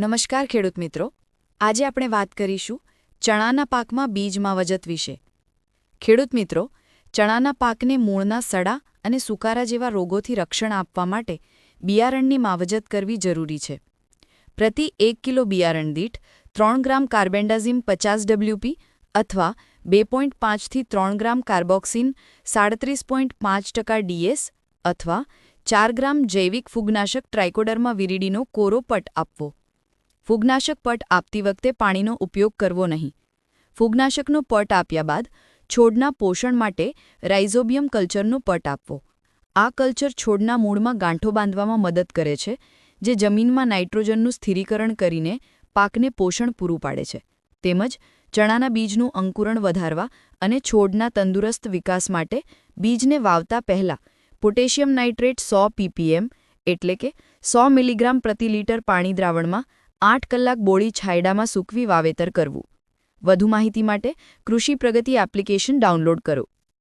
નમસ્કાર ખેડૂત મિત્રો, આજે આપણે વાત કરીશું ચણાના પાકમાં બીજ માવજત વિશે. ખેડૂત મિત્રો, ચણાના પાકને મૂળના સડા અને સુકારા જેવા રોગોથી રક્ષણ આપવા માટે બિયારણની માવજત કરવી જરૂરી છે. પ્રતિ 1 કિલો બિયારણ દીઠ 3 ગ્રામ કાર્બેન્ડાઝિમ 50 WP અથવા 2.5 થી 3 ગ્રામ કાર્બોક્સિન 37.5% DS અથવા 4 ગ્રામ જૈવિક ફૂગનાશક ટ્રાઇકોડર્મા વિરિડીનો કોરો પટ આપવો. ફૂગનાશક પટ આપતી વખતે પાણીનો ઉપયોગ કરવો નહીં. ફૂગનાશકનો પટ આપ્યા બાદ છોડના પોષણ માટે રાઇઝોબિયમ કલ્ચરનો પટ આપવો. આ કલ્ચર છોડના મૂળમાં ગાંઠો બાંધવામાં મદદ કરે છે, જે જમીનમાં નાઇટ્રોજનનું સ્થિરીકરણ કરીને પાકને પોષણ પૂરું પાડે છે. તેમજ ચણાના બીજનું અંકુરણ વધારવા અને છોડના તંદુરસ્ત વિકાસ માટે બીજને વાવતા પહેલાં પોટેશિયમ નાઇટ્રેટ 100 ppm એટલે કે 100 મિલીગ્રામ પ્રતિ લિટર પાણી દ્રાવણમાં 8 કલાક બોળી છાંયડામાં સૂકવી વાવેતર કરવું. વધુ માહિતી માટે કૃષિ પ્રગતિ એપ્લિકેશન ડાઉનલોડ કરો.